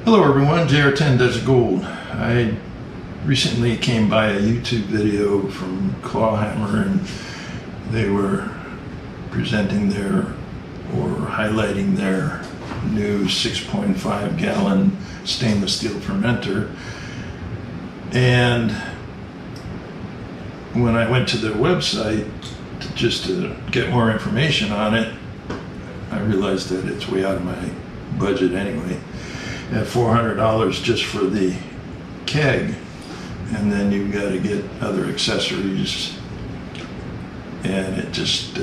Hello everyone, JR10 Desert Gold. I recently came by a YouTube video from Clawhammer and they were presenting highlighting their new 6.5 gallon stainless steel fermenter. And when I went to their website just to get more information on it, I realized that it's way out of my budget anyway. At $400 just for the keg, and then you've got to get other accessories, and it just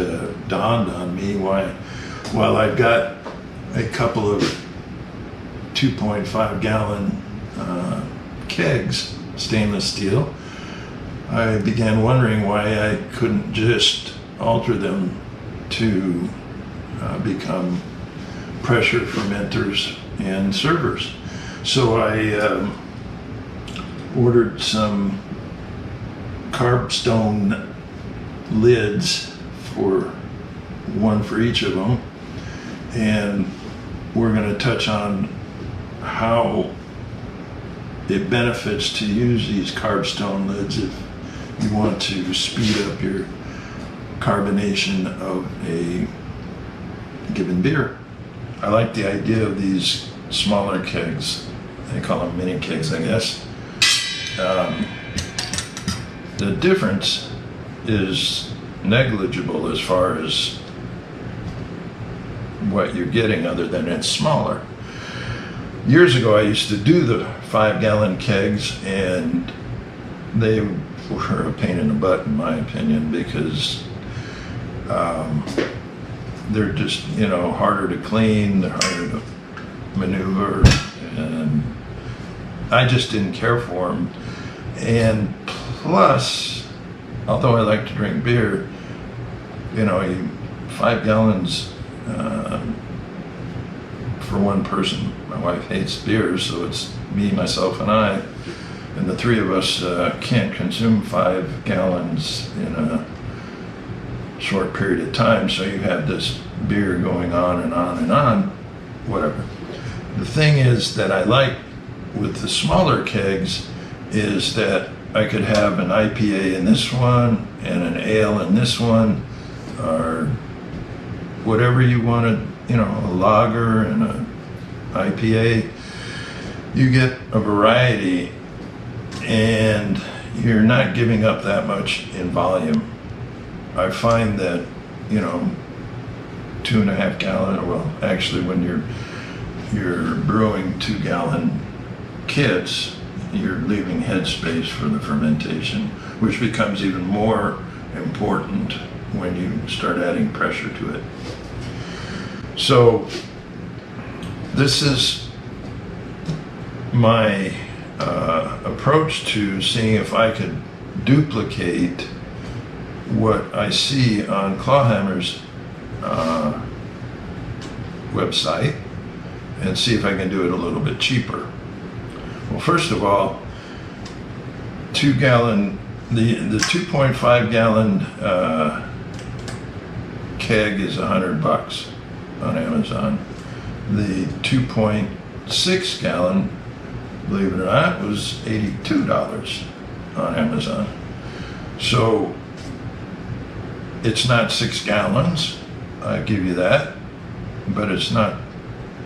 dawned on me while I've got a couple of 2.5 gallon kegs, stainless steel, I began wondering why I couldn't just alter them to become pressure fermenters and servers. So I ordered some CARB stone lids, one for each of them, and we're going to touch on how it benefits to use these CARB stone lids if you want to speed up your carbonation of a given beer. I like the idea of these smaller kegs. They call them mini kegs, I guess. The difference is negligible as far as what you're getting, other than it's smaller. Years ago I used to do the 5 gallon kegs, and they were a pain in the butt in my opinion, because they're just, harder to clean, they're harder to maneuver, and I just didn't care for them. And plus, although I like to drink beer, 5 gallons for one person. My wife hates beer, so it's me, myself, and I, and the three of us can't consume 5 gallons in a short period of time, so you have this beer going on and on and on, whatever. The thing is that I like with the smaller kegs is that I could have an IPA in this one and an ale in this one, or whatever you want to, a lager and an IPA. You get a variety and you're not giving up that much in volume. I find that, 2.5 gallon, well, actually when you're brewing 2 gallon kits, you're leaving headspace for the fermentation, which becomes even more important when you start adding pressure to it. So this is my approach to seeing if I could duplicate what I see on Clawhammer's website and see if I can do it a little bit cheaper. Well, first of all, 2 gallon, the 2.5 gallon keg is $100 on Amazon. The 2.6 gallon, believe it or not, was $82 on Amazon. So it's not 6 gallons, I give you that, but it's not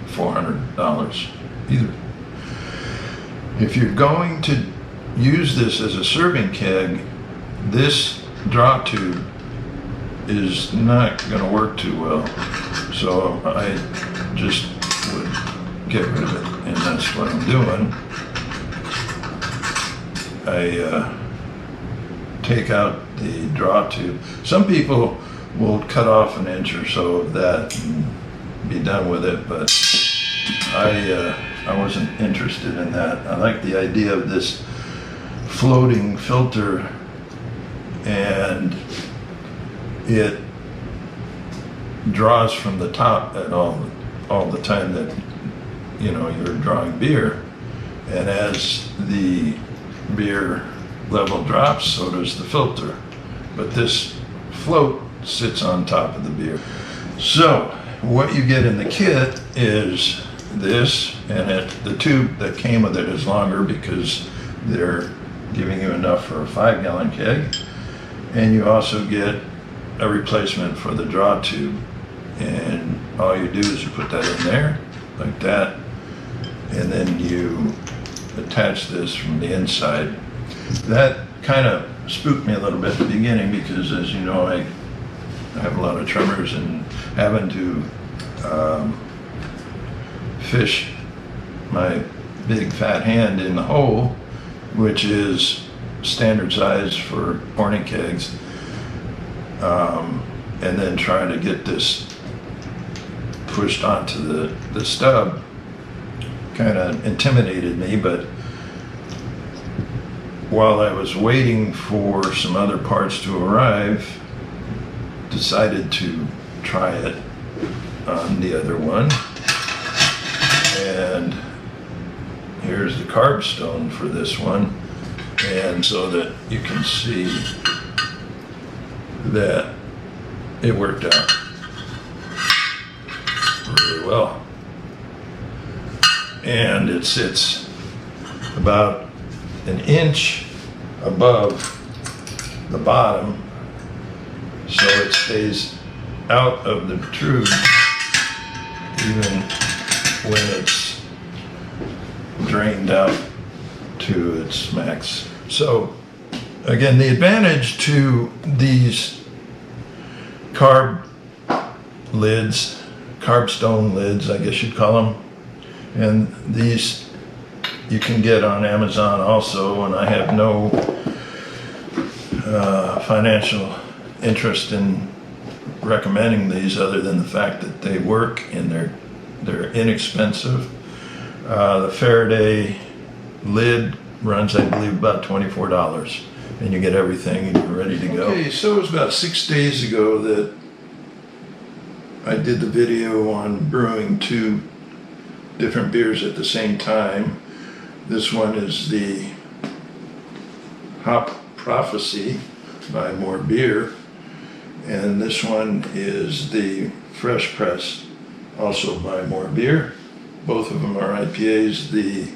$400 either. If you're going to use this as a serving keg, this draw tube is not going to work too well. So I just would get rid of it, and that's what I'm doing. I take out the draw tube. Some people will cut off an inch or so of that and be done with it, but I wasn't interested in that. I like the idea of this floating filter, and it draws from the top at all the time that you're drawing beer, and as the beer level drops, so does the filter. But this float sits on top of the beer. So what you get in the kit is this, and the tube that came with it is longer because they're giving you enough for a 5-gallon keg. And you also get a replacement for the draw tube. And all you do is you put that in there, like that, and then you attach this from the inside. That kind of spooked me a little bit at the beginning because, as you know, I have a lot of tremors, and having to fish my big fat hand in the hole, which is standard size for horning kegs, and then try to get this pushed onto the stub kind of intimidated me. But while I was waiting for some other parts to arrive, decided to try it on the other one. And here's the carb stone for this one, and so that you can see that it worked out really well. And it sits about an inch above the bottom, so it stays out of the tube even when it's drained out to its max. So again, the advantage to these carb lids, carb stone lids, I guess you'd call them, and these you can get on Amazon also, and I have no financial interest in recommending these other than the fact that they work and they're inexpensive. The Faraday lid runs, I believe, about $24, and you get everything and you're ready to go. Okay, so it was about 6 days ago that I did the video on brewing 2 different beers at the same time. This one is the Hop Prophecy by More Beer, and this one is the Fresh Press, also by More Beer. Both of them are IPAs. The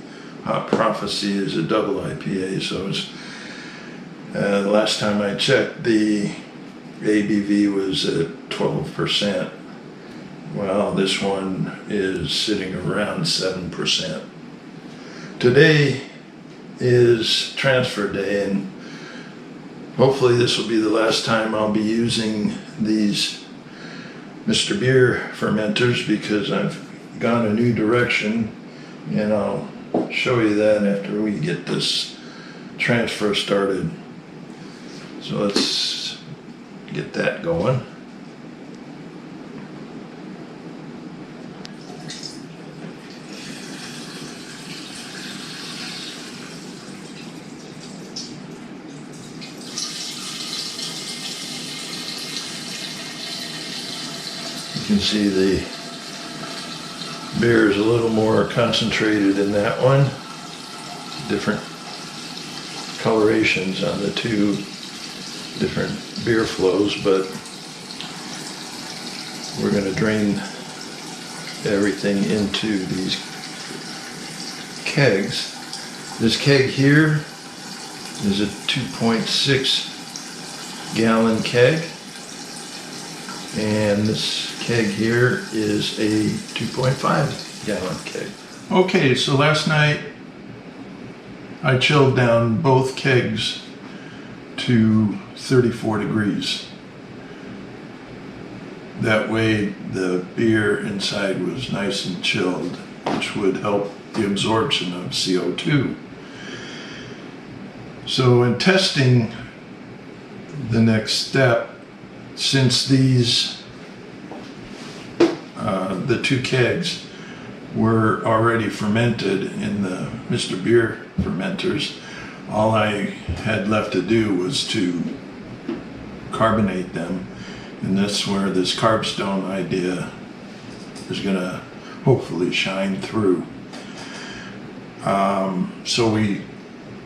Hop Prophecy is a double IPA, so it's the last time I checked, the ABV was at 12%. Well, this one is sitting around 7%. Today is transfer day, and hopefully this will be the last time I'll be using these Mr. Beer fermenters, because I've gone a new direction, and I'll show you that after we get this transfer started. So let's get that going. You can see the beer is a little more concentrated in that one. Different colorations on the 2 different beer flows, but we're going to drain everything into these kegs. This keg here is a 2.6 gallon keg, and this keg here is a 2.5 gallon keg. Okay, so last night I chilled down both kegs to 34 degrees. That way the beer inside was nice and chilled, which would help the absorption of CO2. So in testing the next step, since these the 2 kegs were already fermented in the Mr. Beer fermenters, all I had left to do was to carbonate them, and that's where this carb stone idea is going to hopefully shine through. So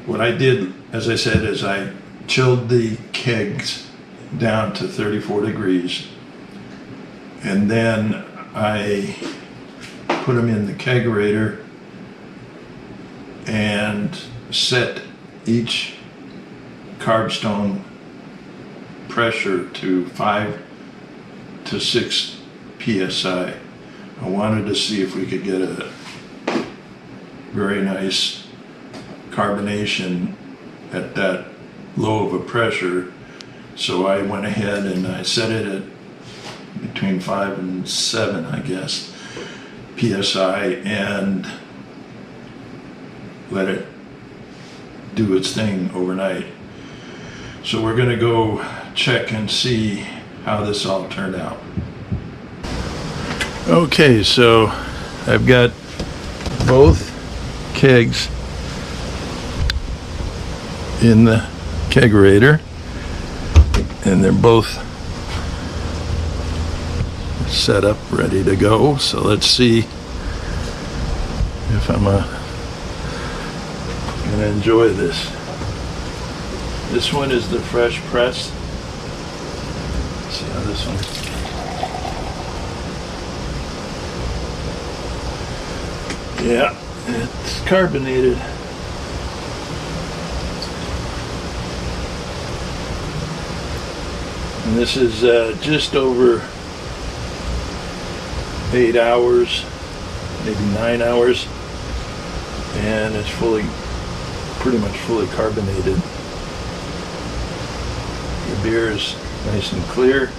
what I did, as I said, is I chilled the kegs down to 34 degrees, and then I put them in the kegerator and set each CARB stone pressure to 5 to 6 psi. I wanted to see if we could get a very nice carbonation at that low of a pressure. So I went ahead and I set it at between 5 and 7, I guess, psi, and let it do its thing overnight. So we're going to go check and see how this all turned out. Okay, so I've got both kegs in the kegerator, and they're both set up, ready to go. So let's see if I'm gonna enjoy this. This one is the fresh press. Let's see how this one. Yeah, it's carbonated. And this is just over 8 hours, maybe 9 hours, and it's pretty much fully carbonated. The beer is nice and clear.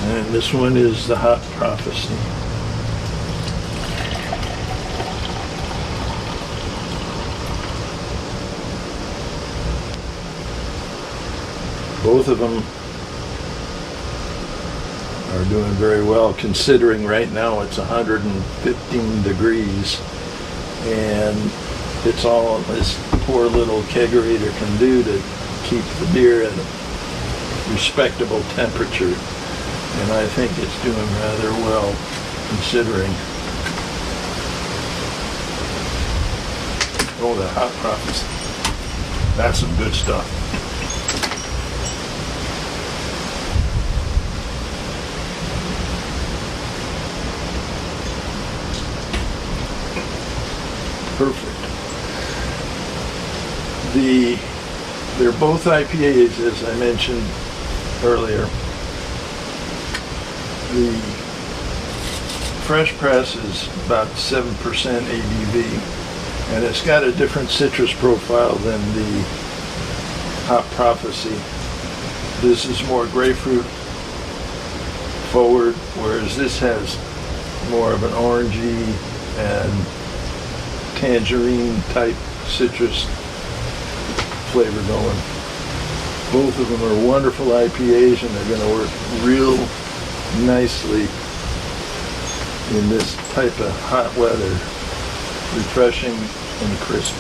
And this one is the Hot Prophecy. Both of them are doing very well, considering right now it's 115 degrees, and it's all this poor little kegerator can do to keep the beer at a respectable temperature. And I think it's doing rather well, considering. Oh, the Hot Prophecy. That's some good stuff. Perfect. They're both IPAs, as I mentioned earlier. The fresh press is about 7% ABV, and it's got a different citrus profile than the Hot Prophecy. This is more grapefruit forward, whereas this has more of an orangey and tangerine type citrus flavor going. Both of them are wonderful IPAs, and they're going to work real nicely in this type of hot weather. Refreshing and crisp.